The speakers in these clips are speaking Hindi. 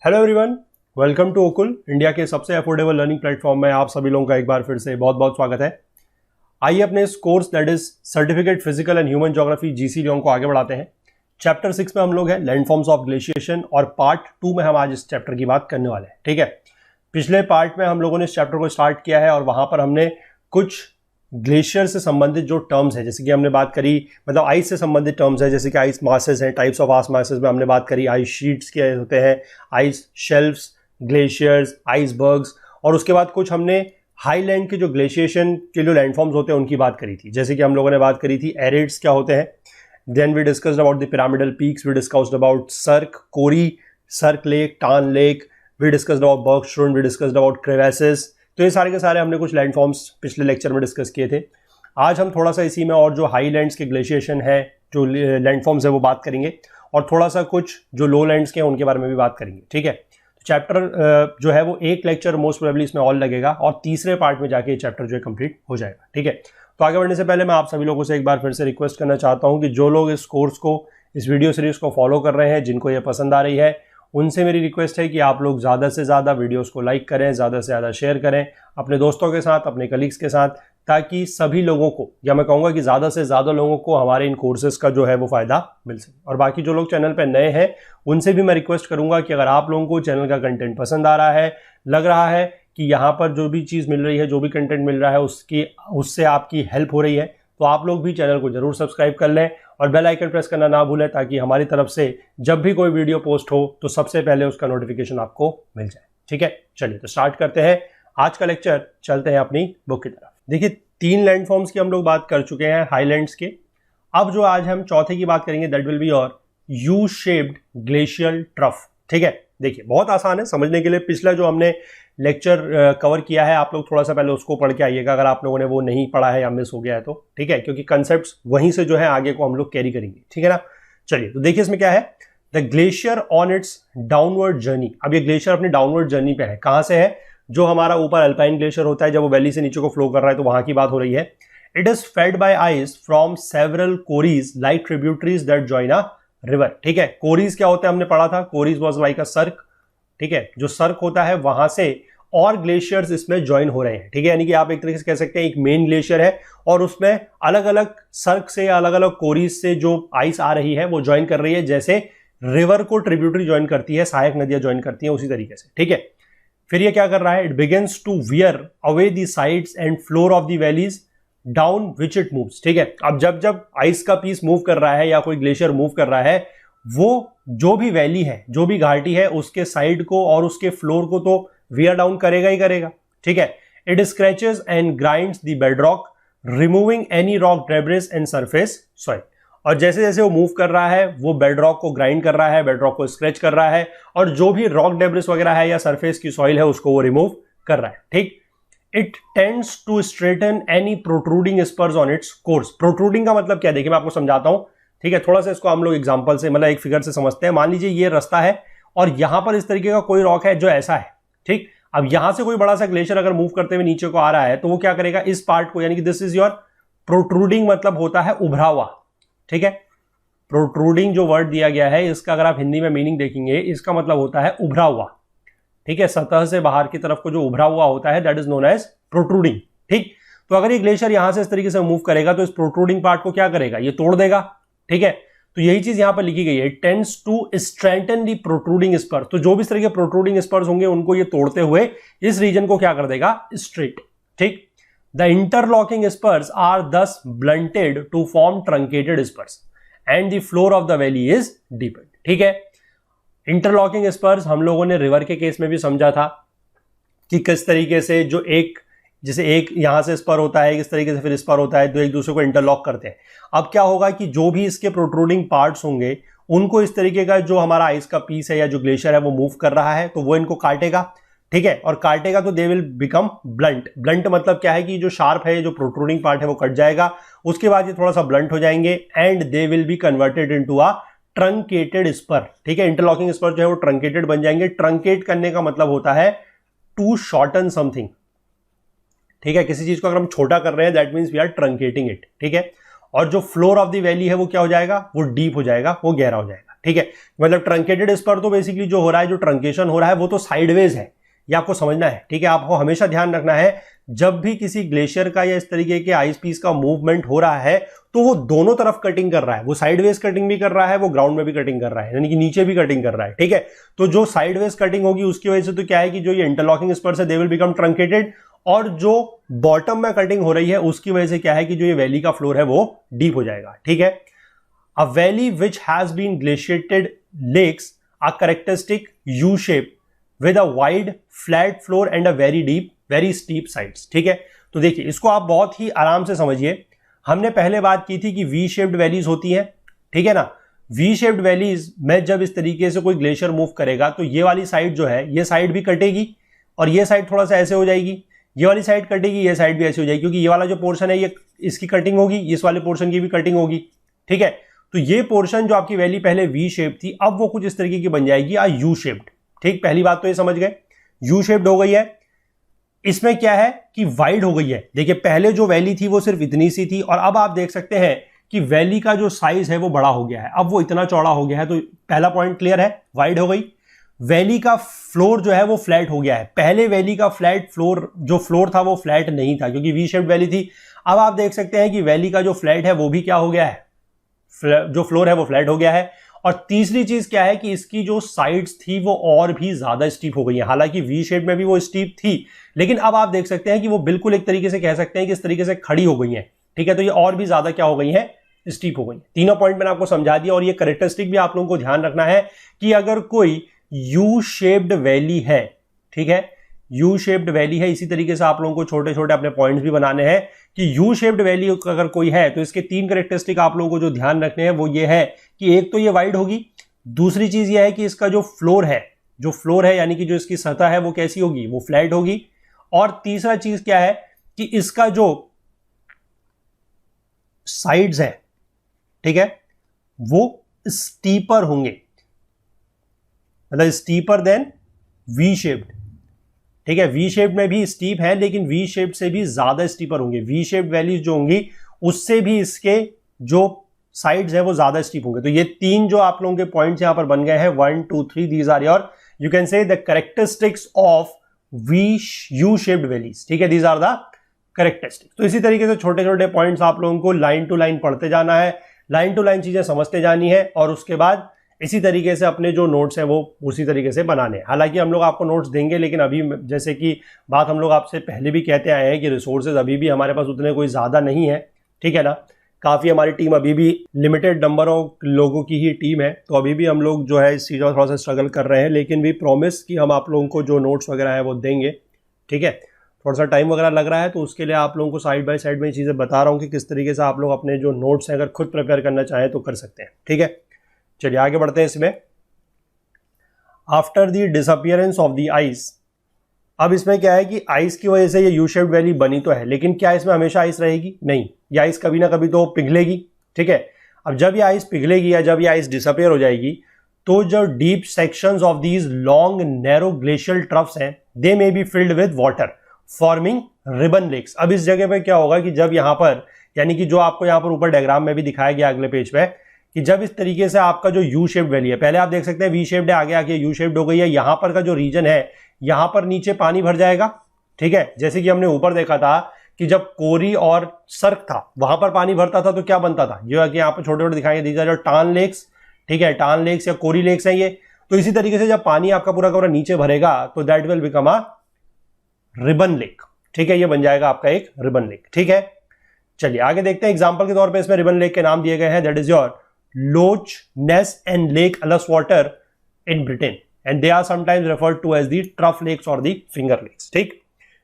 Hello everyone, welcome to Ocul, India के सबसे अफोर्डेबल लर्निंग प्लेटफॉर्म में आप सभी लोगों का एक बार फिर से बहुत बहुत स्वागत है। आइए अपने इस course that is certificate physical and human geography GC को आगे बढ़ाते हैं। चैप्टर 6 में हम लोग हैं लैंडफॉर्म्स ऑफ ग्लेशिएशन और पार्ट 2 में हम आज इस चैप्टर की बात करने वाले हैं। ठीक है, पिछले पार्ट में हम लोगों ने इस चैप्टर को स्टार्ट किया है और वहां पर हमने कुछ ग्लेशियर से संबंधित जो टर्म्स है, जैसे कि हमने बात करी, मतलब आइस से संबंधित टर्म्स है, जैसे कि आइस मासेस हैं, टाइप्स ऑफ आइस मासेस में हमने बात करी, आइस शीट्स के होते हैं, आइस शेल्फ्स, ग्लेशियर्स, आइसबर्ग्स, और उसके बाद कुछ हमने हाईलैंड के जो ग्लेशिएशन के जो लैंडफॉर्म्स होते हैं उनकी बात करी थी। जैसे कि हम लोगों ने बात करी थी एरिड्स क्या होते हैं, then we discussed about the pyramidal peaks, we discussed about cirque, corrie, cirque lake, tarn lake, we discussed about bergschrund, we discussed about crevasses. तो ये सारे के सारे हमने कुछ लैंडफॉर्म्स पिछले लेक्चर में डिस्कस किए थे। आज हम थोड़ा सा इसी में और जो हाईलैंड्स के ग्लेशिएशन है, जो लैंडफॉर्म्स है वो बात करेंगे, और थोड़ा सा कुछ जो लो लैंड्स के हैं उनके बारे में भी बात करेंगे। ठीक है, तो चैप्टर जो है वो एक लेक्चर मोस्ट प्रोबेबली इसमें और लगेगा और तीसरे पार्ट में जाके ये चैप्टर जो है कंप्लीट हो जाएगा। ठीक है, तो आगे बढ़ने से पहले मैं आप सभी लोगों से एक बार फिर से रिक्वेस्ट करना चाहता हूँ कि जो लोग इस कोर्स को, इस वीडियो सीरीज को फॉलो कर रहे हैं, जिनको ये पसंद आ रही है, उनसे मेरी रिक्वेस्ट है कि आप लोग ज़्यादा से ज़्यादा वीडियोस को लाइक करें, ज़्यादा से ज़्यादा शेयर करें अपने दोस्तों के साथ, अपने कलीग्स के साथ, ताकि सभी लोगों को, या मैं कहूँगा कि ज़्यादा से ज़्यादा लोगों को हमारे इन कोर्सेज का जो है वो फ़ायदा मिल सके। और बाकी जो लोग चैनल पर नए हैं उनसे भी मैं रिक्वेस्ट करूँगा कि अगर आप लोगों को चैनल का कंटेंट पसंद आ रहा है, लग रहा है कि यहाँ पर जो भी चीज़ मिल रही है, जो भी कंटेंट मिल रहा है उससे आपकी हेल्प हो रही है, तो आप लोग भी चैनल को जरूर सब्सक्राइब कर लें और बेल आइकन प्रेस करना ना भूलें, ताकि हमारी तरफ से जब भी कोई वीडियो पोस्ट हो तो सबसे पहले उसका नोटिफिकेशन आपको मिल जाए। ठीक है, चलिए तो स्टार्ट करते हैं आज का लेक्चर। चलते हैं अपनी बुक की तरफ। देखिए, 3 लैंडफॉर्म्स की हम लोग बात कर चुके हैं, हाईलैंड्स के। अब जो आज हम चौथे की बात करेंगे, that will be your U shaped glacial trough. ठीक है, देखिए बहुत आसान है समझने के लिए। पिछला जो हमने लेक्चर कवर किया है, आप लोग थोड़ा सा पहले उसको पढ़ के आइएगा अगर आप लोगों ने वो नहीं पढ़ा है या मिस हो गया है तो। ठीक है, क्योंकि कंसेप्ट्स वहीं से जो है आगे को हम लोग कैरी करेंगे। ठीक है ना, चलिए तो देखिए इसमें क्या है, the glacier on it's downward journey. अब ये ग्लेशियर अपनी डाउनवर्ड जर्नी पे है। कहां से है? जो हमारा ऊपर अल्पाइन ग्लेशियर होता है, जब वो वैली से नीचे को फ्लो कर रहा है तो वहां की बात हो रही है। It is fed by ice from several Cori's like tributaries that join a river. ठीक है, कोरीज क्या होता है हमने पढ़ा था, कोरीज वाज लाइक अ सर्क। ठीक है, जो सर्क होता है वहां से और ग्लेशियर्स इसमें ज्वाइन हो रहे हैं। ठीक है, यानी कि आप एक तरीके से कह सकते हैं एक मेन ग्लेशियर है और उसमें अलग अलग सर्क से, अलग अलग कोरीज से जो आइस आ रही है वो ज्वाइन कर रही है, जैसे रिवर को ट्रिब्यूटरी ज्वाइन करती है, सहायक नदियां ज्वाइन करती हैं, उसी तरीके से। ठीक है, फिर ये क्या कर रहा है, it begins to wear away the sides and floor of the valleys down which it moves. ठीक है, अब जब जब आइस का पीस मूव कर रहा है या कोई ग्लेशियर मूव कर रहा है, वो जो भी वैली है, जो भी घाटी है, उसके साइड को और उसके फ्लोर को तो वियर डाउन करेगा ही करेगा। ठीक है, it scratches and grinds the bedrock removing any rock debris and surface soil. और जैसे जैसे वो मूव कर रहा है वो बेडरॉक को ग्राइंड कर रहा है, बेडरॉक को स्क्रैच कर रहा है, और जो भी रॉक डेब्रिस वगैरह है या सरफेस की सॉइल है उसको वो रिमूव कर रहा है। ठीक, it tends to straighten any protruding spurs on its course. Protruding का मतलब क्या, देखिए मैं आपको समझाता हूं। ठीक है, थोड़ा सा इसको हम लोग एग्जांपल से, मतलब एक फिगर से समझते हैं। मान लीजिए ये रास्ता है और यहां पर इस तरीके का कोई रॉक है जो ऐसा है। ठीक, अब यहां से कोई बड़ा सा ग्लेशियर अगर मूव करते हुए नीचे को आ रहा है तो वो क्या करेगा, इस पार्ट को, यानी कि दिस इज योर प्रोट्रूडिंग, मतलब होता है उभरा हुआ। ठीक है, प्रोट्रूडिंग जो वर्ड दिया गया है इसका अगर आप हिंदी में मीनिंग देखेंगे, इसका मतलब होता है उभरा हुआ। ठीक है, सतह से बाहर की तरफ को जो उभरा हुआ होता है that is known as protruding. ठीक, तो अगर ये ग्लेशियर यहां से इस तरीके से मूव करेगा तो इस प्रोट्रूडिंग पार्ट को क्या करेगा, ये तोड़ देगा। ठीक है, तो यही चीज यहां पर लिखी गई है, it tends to strengthen the protruding spurs. तो जो भी इस तरह के प्रोट्रूडिंग स्पर्स होंगे उनको ये तोड़ते हुए इस रीजन को क्या कर देगा, स्ट्रेट। ठीक, the interlocking spurs are thus blunted to form truncated spurs and the floor of the valley is deepened. ठीक है, इंटरलॉकिंग स्पर्स हम लोगों ने रिवर के केस में भी समझा था कि किस तरीके से जो एक, जैसे एक यहां से स्पर होता है, इस तरीके से फिर स्पर होता है, तो एक दूसरे को इंटरलॉक करते हैं। अब क्या होगा कि जो भी इसके प्रोट्रूडिंग पार्ट्स होंगे उनको इस तरीके का जो हमारा आइस का पीस है या जो ग्लेशियर है वो मूव कर रहा है तो वो इनको काटेगा। ठीक है, और काटेगा तो they will become blunt. Blunt मतलब क्या है कि जो शार्प है, जो प्रोट्रूडिंग पार्ट है वो कट जाएगा, उसके बाद ये थोड़ा सा ब्लंट हो जाएंगे and they will be converted into a truncated spur. ठीक है, इंटरलॉकिंग स्पर जो है वो ट्रंकेटेड बन जाएंगे। ट्रंकेट करने का मतलब होता है टू शॉर्टन समथिंग। ठीक है, किसी चीज को अगर हम छोटा कर रहे हैं that means we are truncating it. ठीक है, और जो फ्लोर ऑफ द वैली है वो क्या हो जाएगा, वो डीप हो जाएगा, वो गहरा हो जाएगा। ठीक है, मतलब ट्रंकेटेड स्पर तो बेसिकली जो हो रहा है, जो ट्रंकेशन हो रहा है वो तो साइडवेज है, ये आपको समझना है। ठीक है, आपको हमेशा ध्यान रखना है जब भी किसी ग्लेशियर का या इस तरीके के आइस पीस का मूवमेंट हो रहा है तो वो दोनों तरफ कटिंग कर रहा है, वो साइडवेज कटिंग भी कर रहा है, वो ग्राउंड में भी कटिंग कर रहा है, यानी कि नीचे भी कटिंग कर रहा है। ठीक है, तो जो साइडवेज कटिंग होगी उसकी वजह से तो क्या है कि जो ये इंटरलॉकिंग स्पर्स है दे विल बिकम ट्रंकेटेड, और जो बॉटम में कटिंग हो रही है उसकी वजह से क्या है कि जो ये वैली का फ्लोर है वो डीप हो जाएगा। ठीक है, a valley which has been glaciated lakes are characteristic U shape with a wide flat floor and a very steep sides। ठीक है, तो देखिए इसको आप बहुत ही आराम से समझिए। हमने पहले बात की थी कि वी शेप्ड वैलीज होती हैं, ठीक है ना। वी शेप्ड वैलीज में जब इस तरीके से कोई ग्लेशियर मूव करेगा तो ये वाली साइड जो है ये साइड भी कटेगी और ये साइड थोड़ा सा ऐसे हो जाएगी, ये वाली साइड कटेगी, ये साइड भी ऐसे हो जाएगी, क्योंकि ये वाला जो पोर्शन है ये इसकी कटिंग होगी, इस वाले पोर्शन की भी कटिंग होगी। ठीक है, तो ये पोर्शन जो आपकी वैली पहले वी शेप थी अब वो कुछ इस तरीके की बन जाएगी यू शेप्ड। ठीक, पहली बात तो ये समझ गए, यू शेप्ड हो गई है। इसमें क्या है कि वाइड हो गई है। देखिए पहले जो वैली थी वो सिर्फ इतनी सी थी और अब आप देख सकते हैं कि वैली का जो साइज है वो बड़ा हो गया है, अब वो इतना चौड़ा हो गया है। तो पहला पॉइंट क्लियर है, वाइड हो गई। वैली का फ्लोर जो है वो फ्लैट हो गया है। पहले वैली का फ्लैट फ्लोर जो फ्लोर था वो फ्लैट नहीं था क्योंकि वी शेप्ड वैली थी। अब आप देख सकते हैं कि वैली का जो फ्लैट है वो भी क्या हो गया है, जो फ्लोर है वो फ्लैट हो गया है। और तीसरी चीज क्या है कि इसकी जो साइड्स थी वो और भी ज्यादा स्टीप हो गई है। हालांकि वी शेप में भी वो स्टीप थी लेकिन अब आप देख सकते हैं कि वो बिल्कुल एक तरीके से कह सकते हैं कि इस तरीके से खड़ी हो गई है। ठीक है, तो ये और भी ज्यादा क्या हो गई है, स्टीप हो गई। तीनों पॉइंट मैंने आपको समझा दिया। और ये कैरेक्टरिस्टिक भी आप लोगों को ध्यान रखना है कि अगर कोई यू शेप्ड वैली है, ठीक है, यू शेप्ड वैली है, इसी तरीके से आप लोगों को छोटे छोटे अपने पॉइंट्स भी बनाने हैं कि यू शेप्ड वैली अगर कोई है तो इसके तीन कैरेक्टरिस्टिक आप लोगों को जो ध्यान रखने हैं वो ये है कि एक तो ये वाइड होगी, दूसरी चीज ये है कि इसका जो फ्लोर है यानी कि जो इसकी सतह है वो कैसी होगी, वो फ्लैट होगी। और तीसरा चीज क्या है कि इसका जो साइड्स है, ठीक है, वो स्टीपर होंगे, मतलब स्टीपर देन वी शेप्ड। ठीक है, वी शेप में भी स्टीप है लेकिन वी शेप से भी ज्यादा स्टीपर होंगे। वी शेप वैलीज जो होंगी उससे भी इसके जो साइड्स है वो ज्यादा स्टीप होंगे। तो ये तीन जो आप लोगों के पॉइंट्स यहां पर बन गए हैं 1 2 3, these are your you can say the characteristics of U shaped valleys. ठीक है, दीज आर द कैरेक्टरिस्टिक्स। तो इसी तरीके से छोटे छोटे पॉइंट्स आप लोगों को लाइन टू लाइन पढ़ते जाना है, लाइन टू लाइन चीजें समझते जानी है और उसके बाद इसी तरीके से अपने जो नोट्स हैं वो उसी तरीके से बनाने हैं। हालांकि हम लोग आपको नोट्स देंगे लेकिन अभी जैसे कि बात हम लोग आपसे पहले भी कहते आए हैं कि रिसोर्सेज अभी भी हमारे पास उतने कोई ज़्यादा नहीं है। ठीक है ना, काफ़ी हमारी टीम अभी भी लिमिटेड नंबर ऑफ लोगों की ही टीम है, तो अभी भी हम लोग जो है इस चीज़ में थोड़ा सा स्ट्रगल कर रहे हैं, लेकिन वी प्रॉमिस कि हम आप लोगों को जो नोट्स वगैरह है वो देंगे। ठीक है, थोड़ा सा टाइम वगैरह लग रहा है तो उसके लिए आप लोगों को साइड बाय साइड में ये चीज़ें बता रहा हूँ कि किस तरीके से आप लोग अपने जो नोट्स हैं अगर खुद प्रिपेयर करना चाहें तो कर सकते हैं। ठीक है, चलिए आगे बढ़ते हैं इसमें। After the disappearance of the ice, अब इसमें क्या है कि आइस की वजह से ये यू शेप्ड वैली बनी तो है, लेकिन क्या इसमें हमेशा आइस रहेगी? नहीं, ये आइस कभी ना कभी तो पिघलेगी। ठीक है, अब जब ये आइस पिघलेगी या जब ये आइस डिसअपियर हो जाएगी तो जो deep sections of these long narrow glacial troughs हैं they may be filled with water forming ribbon lakes. अब इस जगह पे क्या होगा कि जब यहाँ पर, यानी कि जो आपको यहाँ पर ऊपर डायग्राम में भी दिखाया गया अगले पेज पे, कि जब इस तरीके से आपका जो यू शेप्ड वैली है, पहले आप देख सकते हैं वी शेप्ड है, आगे आके यू शेप्ड हो गई है, यहां पर का जो रीजन है यहां पर नीचे पानी भर जाएगा। ठीक है, जैसे कि हमने ऊपर देखा था कि जब कोरी और सर्क था वहां पर पानी भरता था तो क्या बनता था, जो है कि यहाँ पर छोटे छोटे दिखाएंगे दीज आर जो टान लेक्स। ठीक है, टान लेक्स या कोरी लेक्स हैं ये। तो इसी तरीके से जब पानी आपका पूरा का पूरा नीचे भरेगा तो that will become a ribbon lake. ठीक है, ये बन जाएगा आपका एक रिबन लेक। ठीक है, चलिए आगे देखते हैं। एग्जाम्पल के तौर पर इसमें रिबन लेक के नाम दिए गए हैं, that is your Loch, Ness and Lake Ullswater in Britain and they are sometimes referred to as the trough lakes or the finger lakes। ठीक,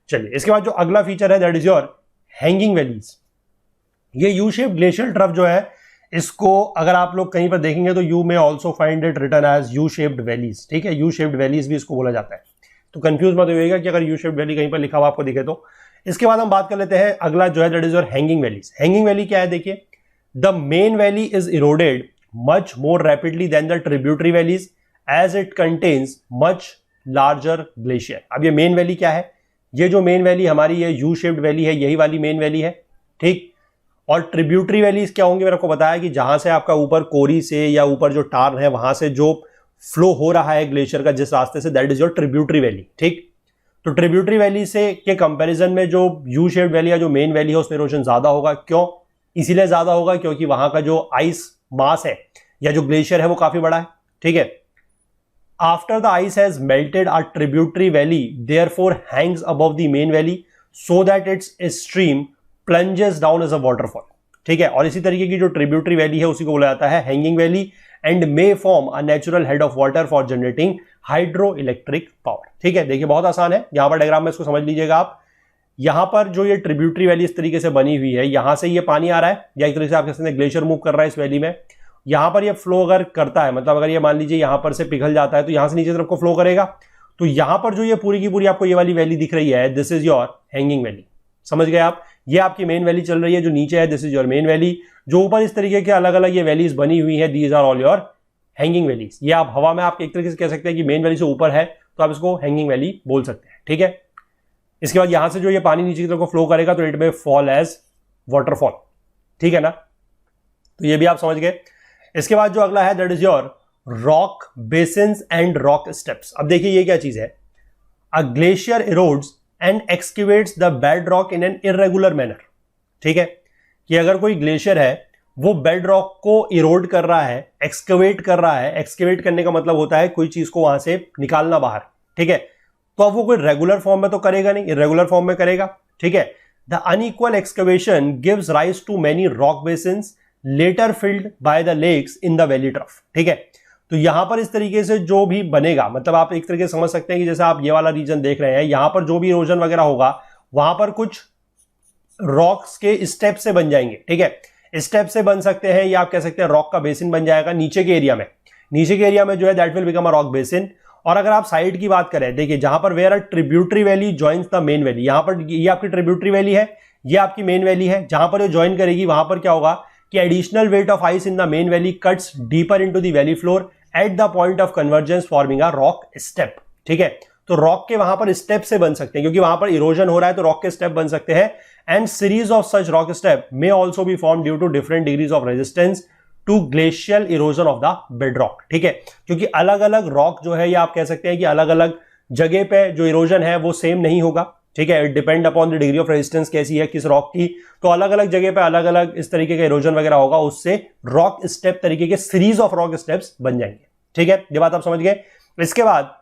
चलिए इसके बाद जो अगला फीचर है that is your hanging valleys. ये यू शेप ग्लेशियल ट्रफ जो है इसको अगर आप लोग कहीं पर देखेंगे तो you may also find it written as U shaped valleys. ठीक है, यू शेप्ड वैलीज भी इसको बोला जाता है, तो कंफ्यूज मत होइएगा कि अगर यू शेप्ड वैली कहीं पर लिखा हुआ आपको दिखे तो। इसके बाद हम बात कर लेते हैं अगला जो है that is your hanging valleys. Hanging valley क्या है, देखिए the main valley is eroded much more rapidly than the tributary valleys as it contains much larger glacier। अब ये मेन वैली क्या है, ये जो मेन वैली हमारी ये यू शेप्ड वैली है, यही वाली मेन वैली है। ठीक, और ट्रिब्यूटरी वैलीज क्या होंगी, मैंने आपको बताया कि जहां से आपका ऊपर कोरी से या ऊपर जो टार्न है वहां से जो फ्लो हो रहा है ग्लेशियर का जिस रास्ते से, that is your tributary valley. ठीक, तो ट्रिब्यूटरी वैली से के कंपैरिजन में जो यू शेप्ड वैली या जो मेन वैली है उसमें इरोजन ज्यादा होगा। क्यों? इसीलिए ज्यादा होगा क्योंकि वहां का जो आइस मास है या जो ग्लेशियर है वो काफी बड़ा है। ठीक है, after the ice has melted a tributary valley therefore hangs above the main valley so that its stream plunges down as a waterfall. ठीक है, और इसी तरीके की जो ट्रिब्यूटरी वैली है उसी को बोला जाता है hanging valley and may form a natural head of water for generating hydro electric power. ठीक है, देखिए बहुत आसान है, यहां पर डायग्राम में इसको समझ लीजिएगा आप। यहां पर जो ये ट्रिब्यूटरी वैली इस तरीके से बनी हुई है, यहां से ये पानी आ रहा है या एक तरीके से आप कह सकते हैं ग्लेशियर मूव कर रहा है इस वैली में। यहां पर ये फ्लो अगर करता है, मतलब अगर ये मान लीजिए यहां पर से पिघल जाता है तो यहां से नीचे तरफ को फ्लो करेगा। तो यहां पर जो ये पूरी की पूरी आपको ये वाली वैली दिख रही है, this is your hanging valley. समझ गए आप? ये आपकी मेन वैली चल रही है, जो नीचे है this is your main valley. जो ऊपर इस तरीके के अलग अलग ये वैलीज बनी हुई है, these are all your hanging valleys. ये आप हवा में आप एक तरीके से कह सकते हैं कि मेन वैली से ऊपर है तो आप इसको हैंगिंग वैली बोल सकते हैं। ठीक है, इसके बाद यहां से जो ये पानी नीचे की तरफ को फ्लो करेगा तो इट में फॉल एज वाटरफॉल। ठीक है ना, तो ये भी आप समझ गए। इसके बाद जो अगला है that is your rock basins and rock steps. अब देखिए ये क्या चीज है, a glacier erodes and excavates the bed rock in an irregular manner. ठीक है, कि अगर कोई ग्लेशियर है वो बेड रॉक को इरोड कर रहा है, एक्सकेवेट कर रहा है। एक्सकेवेट करने का मतलब होता है कोई चीज को वहां से निकालना बाहर। ठीक है, तो अब वो कोई रेगुलर फॉर्म में तो करेगा नहीं, इरेगुलर फॉर्म में करेगा। ठीक है, the unequal excavation gives rise to many rock basins later filled by the lakes in the valley trough. ठीक है, तो यहां पर इस तरीके से जो भी बनेगा, मतलब आप एक तरीके से समझ सकते हैं कि जैसे आप ये वाला रीजन देख रहे हैं, यहां पर जो भी इरोजन वगैरह होगा वहां पर कुछ रॉक्स के स्टेप से बन जाएंगे। ठीक है, स्टेप से बन सकते हैं या आप कह सकते हैं रॉक का बेसिन बन जाएगा नीचे के एरिया में। नीचे के एरिया में जो है that will become a rock basin. और अगर आप साइड की बात करें, देखिए जहां पर where a tributary valley joins the main valley, यहां पर ये आपकी ट्रिब्यूटरी वैली है, ये आपकी मेन वैली है। जहां पर ये ज्वाइन करेगी वहां पर क्या होगा कि additional weight of ice in the main valley cuts deeper into the valley floor at the point of convergence forming a rock step. ठीक है, तो रॉक के वहां पर स्टेप से बन सकते हैं क्योंकि वहां पर इरोजन हो रहा है तो रॉक के स्टेप बन सकते हैं। And series of such rock step may also be form due to different degrees of resistance to glacial erosion of the bed rock. ठीक है, क्योंकि अलग अलग रॉक जो है या आप कह सकते हैं कि अलग अलग जगह पे जो इरोजन है वो सेम नहीं होगा। ठीक है, it depend upon the degree of resistance कैसी है किस रॉक की, तो अलग अलग जगह पे अलग अलग इस तरीके का इरोजन वगैरह होगा, उससे रॉक स्टेप तरीके के सीरीज ऑफ रॉक स्टेप्स बन जाएंगे। ठीक है, ये बात आप समझ गए। इसके बाद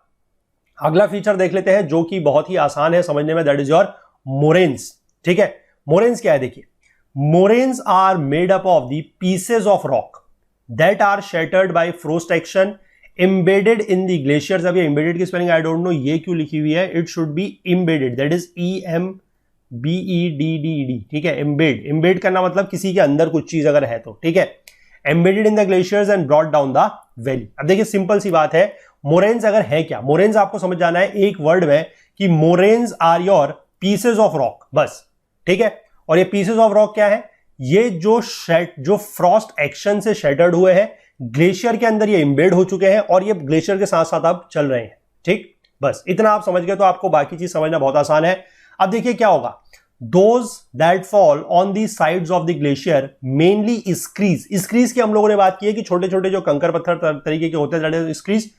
अगला फीचर देख लेते हैं जो कि बहुत ही आसान है समझने में, दैट इज योर मोरेन्स। ठीक है, मोरेन्स क्या है देखिए, moraines are made up of the pieces of rock that are shattered by frost action embedded in the glaciers. अब ये एम्बेडेड की स्पेलिंग आई डोंट नो ये क्यों लिखी हुई है, it should be embedded, that is EMBEDDED। ठीक है, एम्बेड, एम्बेड करना मतलब किसी के अंदर कुछ चीज अगर है तो। ठीक है, embedded in the glaciers and brought down the valley. अब देखिए सिंपल सी बात है, मोरेन्स अगर है क्या, मोरेन्स आपको समझ जाना है एक वर्ड में कि moraines are your pieces of rock, बस। ठीक है, और ये पीसेस ऑफ रॉक क्या है, ये जो फ्रॉस्ट एक्शन से शेटर्ड हुए हैं ग्लेशियर के अंदर, ये एम्बेड हो चुके हैं और ये ग्लेशियर के साथ साथ अब चल रहे हैं। ठीक, बस इतना आप समझ गए तो आपको बाकी चीज समझना बहुत आसान है। अब देखिए क्या होगा, those that fall on the sides of the glacier mainly squeeze. Squeeze की हम लोगों ने बात की है कि छोटे छोटे जो कंकर पत्थर तरीके के होते हैं स्क्रीज।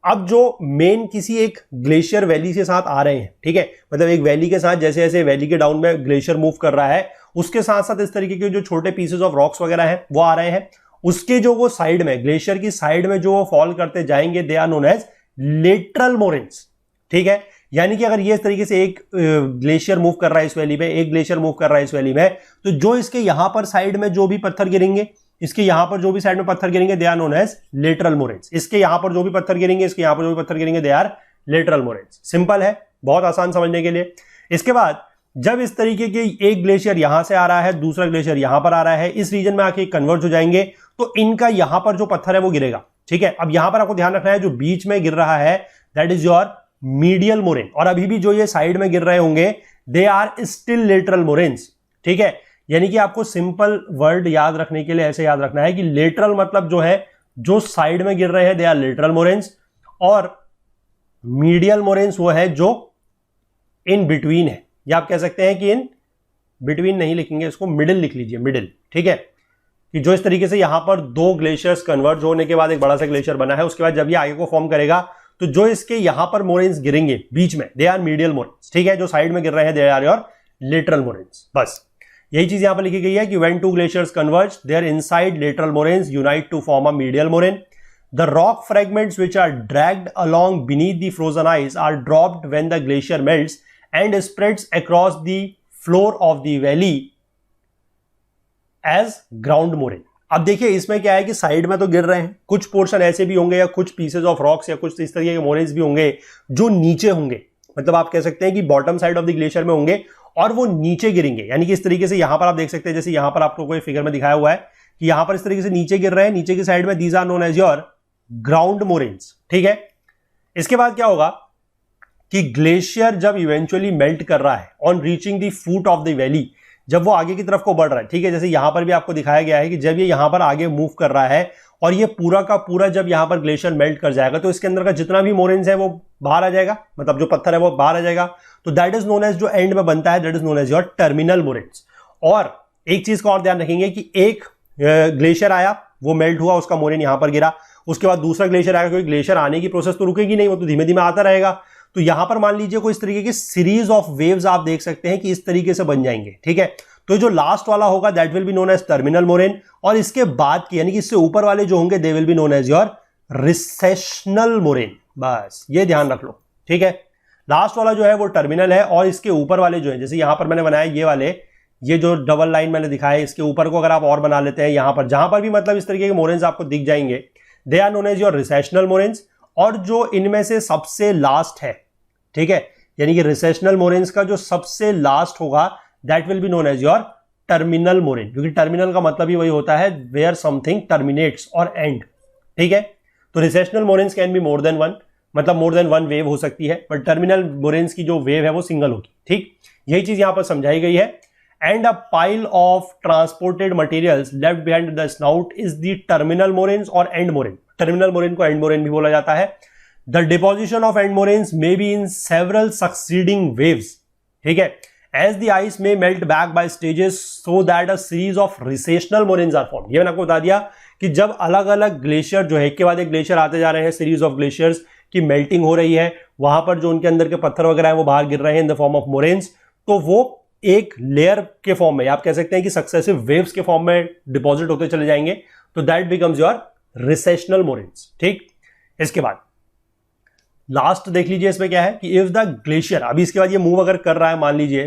अब जो मेन किसी एक ग्लेशियर वैली के साथ आ रहे हैं, ठीक है, मतलब एक वैली के साथ जैसे जैसे वैली के डाउन में ग्लेशियर मूव कर रहा है उसके साथ साथ इस तरीके के जो छोटे पीसेस ऑफ रॉक्स वगैरह हैं वो आ रहे हैं। उसके जो वो साइड में ग्लेशियर की साइड में जो वो फॉल करते जाएंगे they are known as lateral moraines. ठीक है, यानी कि अगर ये इस तरीके से एक ग्लेशियर मूव कर रहा है इस वैली में, एक ग्लेशियर मूव कर रहा है इस वैली में, तो जो इसके यहां पर साइड में जो भी पत्थर गिरेंगे, इसके यहां पर जो भी साइड में पत्थर गिरेंगे they are known as lateral moraines. इसके यहां पर जो भी पत्थर गिरेंगे, इसके यहां पर जो भी पत्थर गिरेंगे they are lateral moraines. Simple है, बहुत आसान समझने के लिए। इसके बाद जब इस तरीके के एक ग्लेशियर यहां से आ रहा है, दूसरा ग्लेशियर यहां पर आ रहा है, इस रीजन में आके कन्वर्ज हो जाएंगे, तो इनका यहां पर जो पत्थर है वो गिरेगा। ठीक है, अब यहां पर आपको ध्यान रखना है जो बीच में गिर रहा है that is your medial moraine, और अभी भी जो ये साइड में गिर रहे होंगे they are still lateral moraines. ठीक है, यानी कि आपको सिंपल वर्ड याद रखने के लिए ऐसे याद रखना है कि लेटरल मतलब जो है जो साइड में गिर रहे हैं दे आर लेटरल मोरेन्स, और मीडियल मोरेन्स वो है जो इन बिटवीन है, या आप कह सकते हैं कि इन बिटवीन नहीं लिखेंगे, इसको मिडिल लिख लीजिए, मिडिल, ठीक है, कि जो इस तरीके से यहां पर दो ग्लेशियर्स कन्वर्ज होने के बाद एक बड़ा सा ग्लेशियर बना है, उसके बाद जब ये आगे को फॉर्म करेगा तो जो इसके यहां पर मोरेन्स गिरेंगे बीच में, दे आर मीडियल मोरेन्स, ठीक है, जो साइड में गिर रहे हैं they are your lateral moraines. बस यही चीज यहां पर लिखी गई है कि when two glaciers converge their inside lateral moraines unite to form a medial moraine. The rock fragments which are dragged along beneath the frozen ice are dropped when the glacier melts and spreads across the floor of the valley as ground moraine। अब देखिए इसमें क्या है कि साइड में तो गिर रहे हैं, कुछ पोर्शन ऐसे भी होंगे या कुछ पीसेज ऑफ रॉक्स या कुछ इस तरीके के मोरेन्स भी होंगे जो नीचे होंगे, मतलब आप कह सकते हैं कि bottom side of the glacier में होंगे और वो नीचे गिरेंगे, यानी कि इस तरीके से यहां पर आप देख सकते हैं, जैसे यहां पर आपको कोई फिगर में दिखाया हुआ है कि यहां पर इस तरीके से नीचे गिर रहे हैं, नीचे की साइड में these are known as your ground moraines, ठीक है। इसके बाद क्या होगा कि ग्लेशियर जब इवेंचुअली मेल्ट कर रहा है on reaching the foot of the valley, जब वो आगे की तरफ को बढ़ रहा है, ठीक है, जैसे यहां पर भी आपको दिखाया गया है कि जब ये यहां पर आगे मूव कर रहा है और ये पूरा का पूरा जब यहां पर ग्लेशियर मेल्ट कर जाएगा तो इसके अंदर का जितना भी मोरेन्स है वो बाहर आ जाएगा, मतलब जो पत्थर है वो बाहर आ जाएगा, तो दैट इज नोन एज, जो एंड में बनता है that is known as your terminal moraines. और एक चीज का और ध्यान रखेंगे कि एक ग्लेशियर आया, वो मेल्ट हुआ, उसका मोरेन यहां पर गिरा, उसके बाद दूसरा ग्लेशियर आएगा, क्योंकि ग्लेशियर आने की प्रोसेस तो रुकेगी नहीं, वो तो धीमे धीमे आता रहेगा, तो यहां पर मान लीजिए कोई इस तरीके की सीरीज ऑफ वेव्स आप देख सकते हैं कि इस तरीके से बन जाएंगे, ठीक है। तो जो लास्ट वाला होगा that will be known as terminal moraine, और इसके बाद की यानी कि इससे ऊपर वाले जो होंगे they will be known as your recessional moraine. बस ये ध्यान रख लो, ठीक है, लास्ट वाला जो है वो टर्मिनल है और इसके ऊपर वाले जो है, जैसे यहां पर मैंने बनाया ये वाले, ये जो डबल लाइन मैंने दिखाया है, इसके ऊपर को अगर आप और बना लेते हैं यहां पर, जहां पर भी मतलब इस तरीके के मोरेन्स आपको दिख जाएंगे they are known as your recessional moraines. और जो इनमें से सबसे लास्ट है, ठीक है, यानी कि रिसेशनल मोरेन्स का जो सबसे लास्ट होगा that will be known as your terminal moraine, क्योंकि टर्मिनल का मतलब ही वही होता है वेयर समथिंग टर्मिनेट्स और एंड, ठीक है। तो recessional moraines can be more than one, मतलब मोर देन वन वेव हो सकती है, बट टर्मिनल मोरेन्स की जो वेव है वो सिंगल होगी, ठीक, यही चीज यहां पर समझाई गई है। And a pile of transported materials left behind the snout is the terminal moraines or end moraine। Terminal moraine को end moraine भी बोला जाता है। The deposition of end moraines may be in several succeeding waves, ठीक है, as the ice may melt back by stages so that a series of recessional moraines are formed। ये मैंने आपको बता दिया कि जब अलग अलग ग्लेशियर जो है एक के बाद एक ग्लेशियर आते जा रहे हैं, सीरीज ऑफ ग्लेशियर्स की मेल्टिंग हो रही है, वहां पर जो उनके अंदर के पत्थर वगैरह है वो बाहर गिर रहे हैं in the form of moraines, तो वो एक लेयर के फॉर्म में, आप कह सकते हैं कि सक्सेसिव वेव्स के फॉर्म में डिपॉजिट होते चले जाएंगे, तो that becomes your recessional moraines, ठीक। इसके बाद लास्ट देख लीजिए, इसमें क्या है कि इफ द ग्लेशियर, अभी इसके बाद ये मूव अगर कर रहा है, मान लीजिए,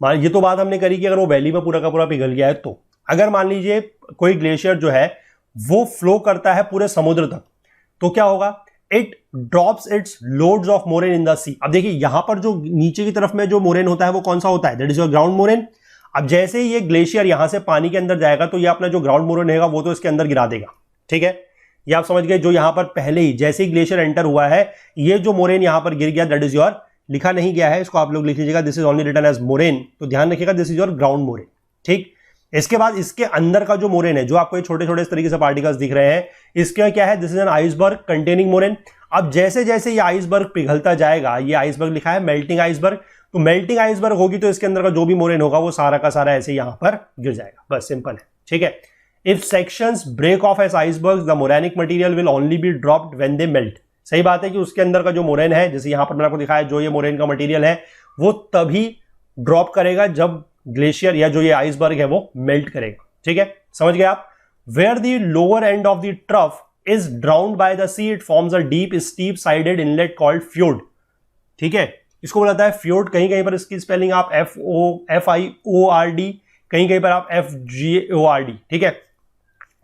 ये तो बात हमने करी कि अगर वो वैली में पूरा का पूरा पिघल गया है, तो अगर मान लीजिए कोई ग्लेशियर जो है वो फ्लो करता है पूरे समुद्र तक, तो क्या होगा, it drops its loads of moraine in the sea. अब देखिए यहां पर जो नीचे की तरफ में जो मोरेन होता है वो कौन सा होता है, that is your ground moraine. अब जैसे ही ये ग्लेशियर यहां से पानी के अंदर जाएगा तो ये अपना जो ग्राउंड मोरेन रहेगा वो तो इसके अंदर गिरा देगा, ठीक है, ये आप समझ गए। जो यहां पर पहले ही जैसे ही ग्लेशियर एंटर हुआ है, ये जो मोरेन यहां पर गिर गया दैट इज योर, लिखा नहीं गया है, इसको आप लोग लिख लीजिएगा, this is only written as moraine, तो ध्यान रखिएगा this is your ground moraine, ठीक। इसके बाद इसके अंदर का जो मोरेन है, जो आपको छोटे छोटे इस तरीके से पार्टिकल्स दिख रहे हैं, इसका क्या है, this is an iceberg containing moraine. अब जैसे जैसे ये आइसबर्ग पिघलता जाएगा, ये आइसबर्ग लिखा है मेल्टिंग आइसबर्ग, तो मेल्टिंग आइसबर्ग होगी तो इसके अंदर का जो भी मोरेन होगा वो सारा का सारा ऐसे यहां पर गिर जाएगा, बस सिंपल है, ठीक है। If sections break off as icebergs the morainic material will only be dropped when they melt. सही बात है कि उसके अंदर का जो मोरेन है, जैसे यहां पर मैंने आपको दिखाया, जो ये मोरेन का मटेरियल है वो तभी ड्रॉप करेगा जब ग्लेशियर या जो ये आइसबर्ग है वो मेल्ट करेगा, ठीक है, समझ गए आप। Where the lower end of the trough is drowned by the sea, it forms a deep steep sided inlet called fjord, ठीक है, इसको बोला जाता है fjord। कहीं कहीं पर इसकी स्पेलिंग आप FIORD, कहीं कहीं पर आप FGORD, ठीक है,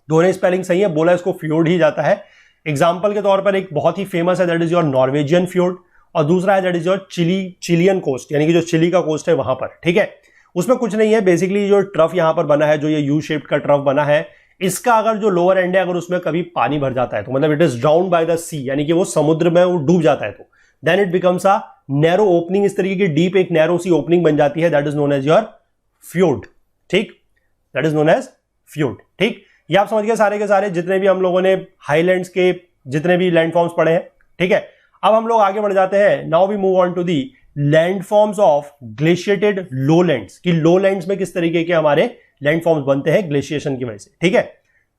दोनों स्पेलिंग सही है, बोला इसको fjord ही जाता है। एग्जाम्पल के तौर पर एक बहुत ही फेमस है that is your Norwegian fjord, और दूसरा है that is your Chilean coast, यानी कि जो चिली का कोस्ट है वहां पर, ठीक है। उसमें कुछ नहीं है, बेसिकली जो ट्रफ यहां पर बना है, जो ये यू शेप्ड का ट्रफ बना है, इसका अगर जो लोअर एंड है अगर उसमें कभी पानी भर जाता है तो मतलब it is drowned by the sea, यानी कि वो समुद्र में वो डूब जाता है, तो then it becomes a narrow opening, इस तरीके की डीप एक नैरो सी ओपनिंग बन जाती है, that is known as your fjord, ठीक, that is known as fjord, ठीक। ये आप समझ गए सारे के सारे जितने भी हम लोगों ने हाईलैंड्स के जितने भी लैंडफॉर्म्स पढ़े हैं, ठीक है। अब हम लोग आगे बढ़ जाते हैं, now we move on to the landforms of glaciated lowlands, कि लोलैंड्स में किस तरीके के हमारे लैंडफॉर्म्स बनते हैं ग्लेशिएशन की वजह से। ठीक है,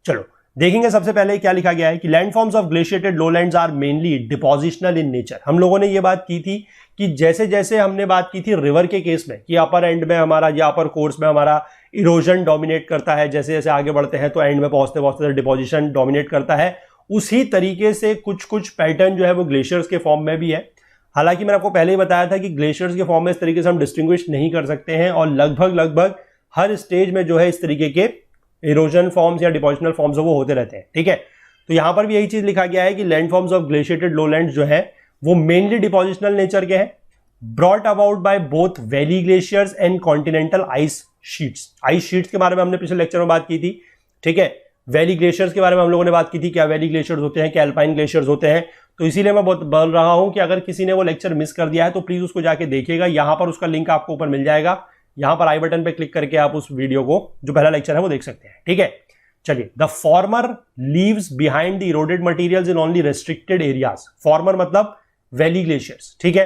चलो देखेंगे सबसे पहले क्या लिखा गया है कि landforms of glaciated lowlands are mainly depositional in nature. हम लोगों ने ये बात की थी कि जैसे जैसे हमने बात की थी रिवर के केस में कि अपर एंड में हमारा या अपर कोर्स में हमारा इरोजन डोमिनेट करता है, जैसे जैसे आगे बढ़ते हैं तो एंड में पहुंचते पहुंचते डिपोजिशन डोमिनेट करता है, उसी तरीके से कुछ कुछ पैटर्न जो है वो ग्लेशियर्स के फॉर्म में भी है। हालांकि मैंने आपको पहले ही बताया था कि ग्लेशियर्स के फॉर्म में इस तरीके से हम डिस्टिंग्विश नहीं कर सकते हैं और लगभग हर स्टेज में जो है इस तरीके के इरोजन फॉर्म्स या डिपोजिशनल फॉर्म्स वो होते रहते हैं। ठीक है, तो यहां पर भी यही चीज लिखा गया है कि लैंडफॉर्म्स ऑफ ग्लेशिएटेड लोलैंड्स जो है वो मेनली डिपोजिशनल नेचर के हैं, brought about by both valley glaciers and continental ice sheets. Ice sheets के बारे में हमने पिछले लेक्चर में बात की थी। ठीक है, वैली ग्लेशियर्स के बारे में हम लोगों ने बात की थी, क्या वैली ग्लेशियर्स होते हैं, क्या अल्पाइन ग्लेशियर्स होते हैं। तो इसीलिए मैं बोल रहा हूं कि अगर किसी ने वो लेक्चर मिस कर दिया है तो प्लीज उसको जाके देखिएगा, यहां पर उसका लिंक आपको ऊपर मिल जाएगा, यहां पर आई बटन पे क्लिक करके आप उस वीडियो को जो पहला लेक्चर है वो देख सकते हैं। ठीक है, चलिए, the former leaves behind the eroded materials in only restricted areas. Former मतलब वैली ग्लेशियर्स। ठीक है,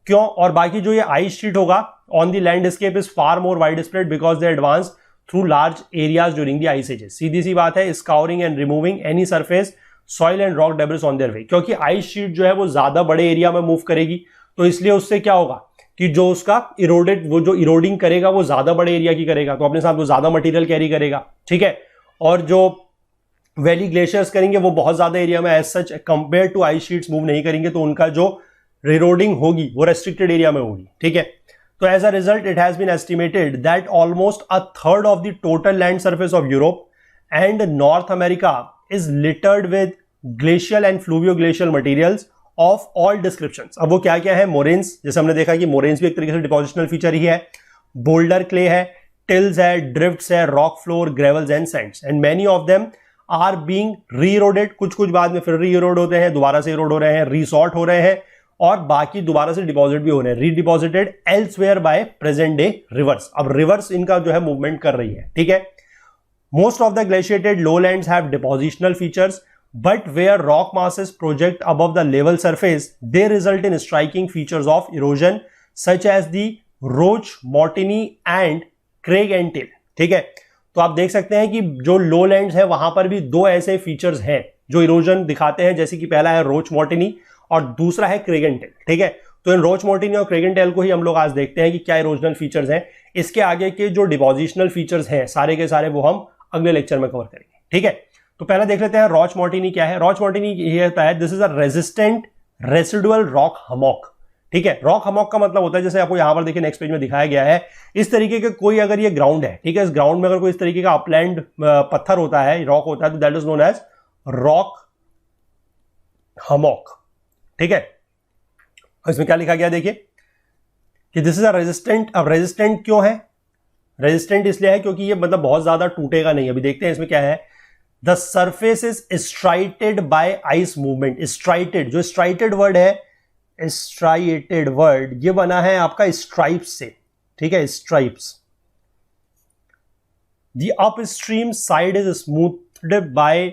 क्यों? और बाकी जो ये आइस शीट होगा on the landscape is far more widespread because they advance through large areas during the ice ages. सीधी सी बात है, scouring and removing any surface soil and rock debris on their way, क्योंकि आइस शीट जो है वो ज्यादा बड़े एरिया में मूव करेगी, तो इसलिए उससे क्या होगा कि जो उसका इरोडेड, वो जो इरोडिंग करेगा वो ज्यादा बड़े एरिया की करेगा, तो अपने साथ वो ज्यादा मटेरियल कैरी करेगा। ठीक है, और जो वैली ग्लेशियर्स करेंगे वो बहुत ज्यादा एरिया में as such compare to ice sheets move नहीं करेंगे, तो उनका जो इरोडिंग होगी वो रेस्ट्रिक्टेड एरिया में होगी। ठीक है, तो as a result it has been estimated that almost a third of the total land surface of Europe and North America is littered with glacial and fluvio glacial materials of all descriptions. अब वो क्या क्या है? मोरेन्स, जैसे हमने देखा कि मोरेन्स भी एक तरीके से डिपोजिशनल फीचर ही है, बोल्डर क्ले है, टिल्स है, ड्रिफ्ट्स है, rock flour, gravels and sands, and many of them are being reeroded. कुछ कुछ बाद में फिर रीइरोड होते हैं, दोबारा से इरोड हो रहे हैं, रीसॉर्ट हो रहे हैं, और बाकी दोबारा से डिपॉजिट भी हो रहे हैं, redeposited elsewhere by present day rivers. अब रिवर्स इनका जो है मूवमेंट कर रही है। ठीक है, most of the glaciated lowlands have depositional features, but where rock masses project above the level surface, they result in striking features of erosion such as the Roche Mortini and Craig and Tail। ठीक है, तो आप देख सकते हैं कि जो लोलैंड्स है वहां पर भी दो ऐसे फीचर्स हैं जो इरोजन दिखाते हैं, जैसे कि पहला है रोच मॉर्टिनी और दूसरा है क्रेग एंड टेल। ठीक है, तो इन रोच मॉर्टिनी और क्रेग एंड टेल को ही हम लोग आज देखते हैं कि क्या इरोजनल फीचर्स हैं। इसके आगे के जो डिपोजिशनल फीचर्स हैं सारे के सारे वो हम अगले लेक्चर में कवर करेंगे। ठीक है, तो पहले देख लेते हैं रॉच मॉर्टिनी क्या है। रॉच मॉर्टिनी ये होता है, this is a resistant residual rock hummock. ठीक है, रॉक हमॉक का मतलब होता है, जैसे आपको यहां पर देखिए नेक्स्ट पेज में दिखाया गया है, इस तरीके के कोई अगर ये ग्राउंड है, ठीक है, इस ग्राउंड में अगर कोई इस तरीके का अपलैंड पत्थर होता है, रॉक होता है, तो that is known as rock hummock. ठीक है, इसमें क्या लिखा गया देखिए कि दिस इज अ रेजिस्टेंट। अब रेजिस्टेंट क्यों है? रेजिस्टेंट इसलिए है क्योंकि ये मतलब बहुत ज्यादा टूटेगा नहीं। अभी देखते हैं इसमें क्या है। The surface is striated by ice movement. Striated, जो स्ट्राइटेड वर्ड है, स्ट्राइटेड वर्ड ये बना है आपका स्ट्राइप्स से। ठीक है, stripes. The upstream side is smoothed by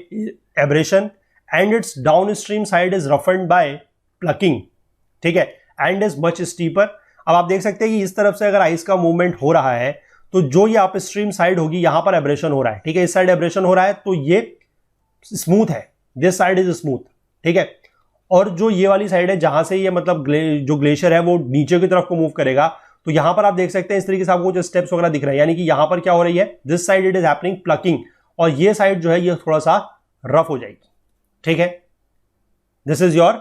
abrasion and its downstream side is roughened by plucking. ठीक है, एंड इज मच स्टीपर। अब आप देख सकते हैं कि इस तरफ से अगर आइस का मूवमेंट हो रहा है तो जो ये अपस्ट्रीम साइड होगी यहां पर एब्रेशन हो रहा है। ठीक है, इस साइड एब्रेशन हो रहा है तो ये स्मूथ है, दिस साइड इज स्मूथ। ठीक है, और जो ये वाली साइड है जहां से ये मतलब जो ग्लेशियर है वो नीचे की तरफ को मूव करेगा, तो यहां पर आप देख सकते हैं इस तरीके से आपको जो स्टेप्स वगैरह दिख रहे हैं, यानी कि यहां पर क्या हो रही है, this side it is happening plucking, और ये साइड जो है ये थोड़ा सा रफ हो जाएगी। ठीक है, दिस इज योर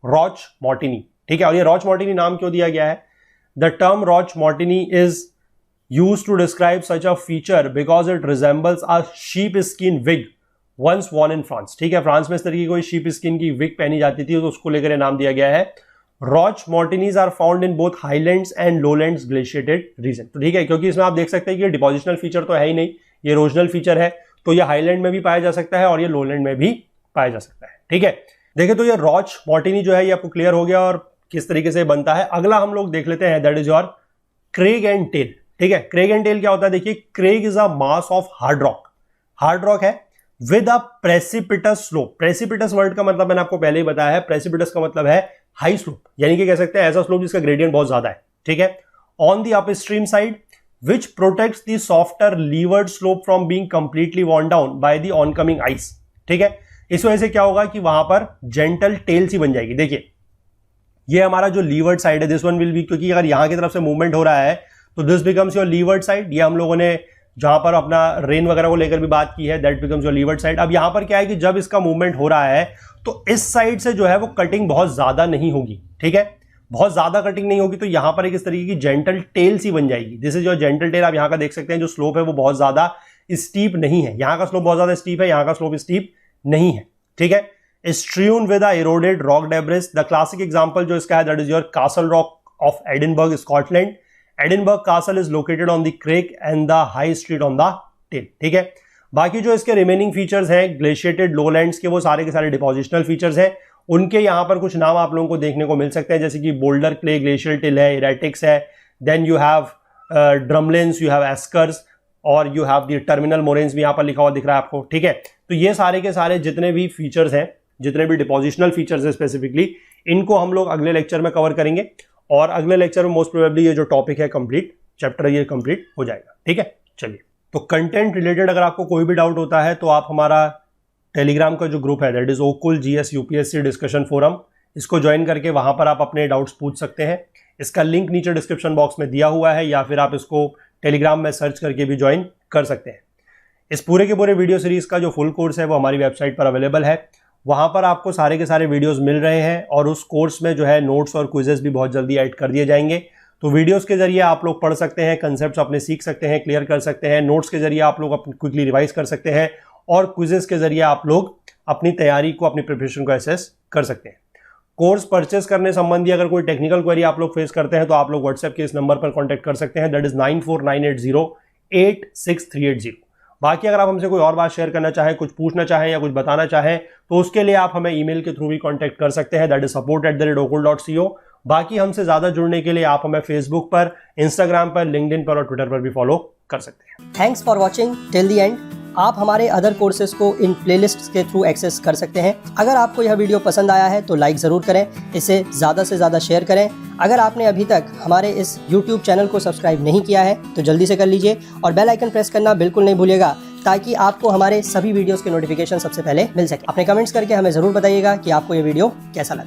रॉच मॉर्टिनी। ठीक है, और ये रॉच मॉर्टिनी नाम क्यों दिया गया है? The term roche moutonnee is used to describe such a feature because it resembles a sheep skin wig once worn in France। ठीक है, फ्रांस में इस तरीके की कोई sheep skin की wig पहनी जाती थी, तो उसको लेकर ये नाम दिया गया है। Roch Martinis are found in both highlands and lowlands glaciated region। तो ठीक है, क्योंकि इसमें आप देख सकते हैं कि ये डिपोजिशनल फीचर तो है ही नहीं, ये इरोजनल फीचर है, तो ये हाईलैंड में भी पाया जा सकता है और ये लोलैंड में भी पाया जा सकता है। ठीक है, देखिए तो ये रॉच मॉर्टिनी जो है ये आपको क्लियर हो गया और किस तरीके से बनता है। अगला हम लोग देख लेते हैं, that is your crag and tail. ठीक है, क्रेग एंड टेल क्या होता है? देखिए, crag is a mass of hard rock. Hard rock है with a precipitous slope. Precipitous word का मतलब मैंने आपको पहले ही बताया है, प्रेसिपिटस का मतलब है हाई स्लोप, यानी कि कह सकते हैं ऐसा स्लोप जिसका ग्रेडियंट बहुत ज्यादा है, ठीक है। On the upstream side which protects the softer leeward slope from being completely worn down by the oncoming ice, ठीक है। इस वजह से क्या होगा कि वहां पर जेंटल टेल सी बन जाएगी। देखिए ये हमारा जो लीवर्ड साइड है, दिस वन विल बी, क्योंकि अगर यहां की तरफ से मूवमेंट हो रहा है तो this becomes your levered side. ये हम लोगों ने जहां पर अपना रेन वगैरह को लेकर भी बात की है, that becomes your levered side. अब यहां पर क्या है कि जब इसका मूवमेंट हो रहा है तो इस साइड से जो है वो कटिंग बहुत ज्यादा नहीं होगी, ठीक है, बहुत ज्यादा कटिंग नहीं होगी। तो यहां पर एक इस तरीके की जेंटल टेल सी बन जाएगी। This is your gentle tail. आप यहां का देख सकते हैं जो स्लोप है वो बहुत ज्यादा स्टीप नहीं है, यहां का स्लोप बहुत ज्यादा स्टीप है, यहां का स्लोप स्टीप नहीं है, ठीक है। Strewn with eroded rock debris. The classic example जो इसका है that is your castle rock of Edinburgh, Scotland. Edinburgh castle is located on the crag and the high street on the tail, ठीक है। बाकी जो इसके रिमेनिंग फीचर्स हैं ग्लेशिएटेड लोलैंड्स के, वो सारे के सारे डिपोजिशनल फीचर्स हैं। उनके यहां पर कुछ नाम आप लोगों को देखने को मिल सकते हैं, जैसे कि बोल्डर क्ले ग्लेशियल टिल है, इरेटिक्स है, then you have drumlins, you have eskers, और you have the terminal moraines भी यहां पर लिखा हुआ दिख रहा है आपको, ठीक है। तो ये सारे के सारे जितने भी फीचर्स हैं, जितने भी डिपोजिशनल फीचर्स हैं स्पेसिफिकली, इनको हम लोग अगले लेक्चर में कवर करेंगे। और अगले लेक्चर में मोस्ट प्रोबेबली ये जो टॉपिक है कंप्लीट चैप्टर ये कंप्लीट हो जाएगा, ठीक है। चलिए, तो कंटेंट रिलेटेड अगर आपको कोई भी डाउट होता है तो आप हमारा टेलीग्राम का जो ग्रुप है that is Ocul GS UPSC discussion forum, इसको ज्वाइन करके वहां पर आप अपने डाउट्स पूछ सकते हैं। इसका लिंक नीचे डिस्क्रिप्शन बॉक्स में दिया हुआ है, या फिर आप इसको टेलीग्राम में सर्च करके भी ज्वाइन कर सकते हैं। इस पूरे के पूरे वीडियो सीरीज का जो फुल कोर्स है वो हमारी वेबसाइट पर अवेलेबल है। वहां पर आपको सारे के सारे वीडियोस मिल रहे हैं, और उस कोर्स में जो है नोट्स और क्विजेस भी बहुत जल्दी ऐड कर दिए जाएंगे। तो वीडियोस के जरिए आप लोग पढ़ सकते हैं, कंसेप्ट्स अपने सीख सकते हैं, क्लियर कर सकते हैं। नोट्स के जरिए आप लोग अपनी क्विकली रिवाइज कर सकते हैं, और क्विजेस के जरिए आप लोग अपनी तैयारी को, अपनी प्रिपरेशन को एसेस कर सकते हैं। कोर्स परचेस करने संबंधी अगर कोई टेक्निकल क्वेरी आप लोग फेस करते हैं तो आप लोग व्हाट्सएप के इस नंबर पर कांटेक्ट कर सकते हैं, दैट इज 9498086380। बाकी अगर आप हमसे कोई और बात शेयर करना चाहें, कुछ पूछना चाहें या कुछ बताना चाहें, तो उसके लिए आप हमें ईमेल के थ्रू भी कांटेक्ट कर सकते हैं, दैट इज support@okul.co। बाकी हमसे ज्यादा जुड़ने के लिए आप हमें फेसबुक पर, इंस्टाग्राम पर, लिंक्डइन पर और ट्विटर पर भी फॉलो कर सकते हैं। Thanks for watching till the end. आप हमारे अदर कोर्सेज को इन प्लेलिस्ट्स के थ्रू एक्सेस कर सकते हैं। अगर आपको यह वीडियो पसंद आया है तो लाइक ज़रूर करें, इसे ज़्यादा से ज़्यादा शेयर करें। अगर आपने अभी तक हमारे इस YouTube चैनल को सब्सक्राइब नहीं किया है तो जल्दी से कर लीजिए, और बेल आइकन प्रेस करना बिल्कुल नहीं भूलिएगा, ताकि आपको हमारे सभी वीडियोस के नोटिफिकेशन सबसे पहले मिल सके। अपने कमेंट्स करके हमें ज़रूर बताइएगा कि आपको ये वीडियो कैसा लगा।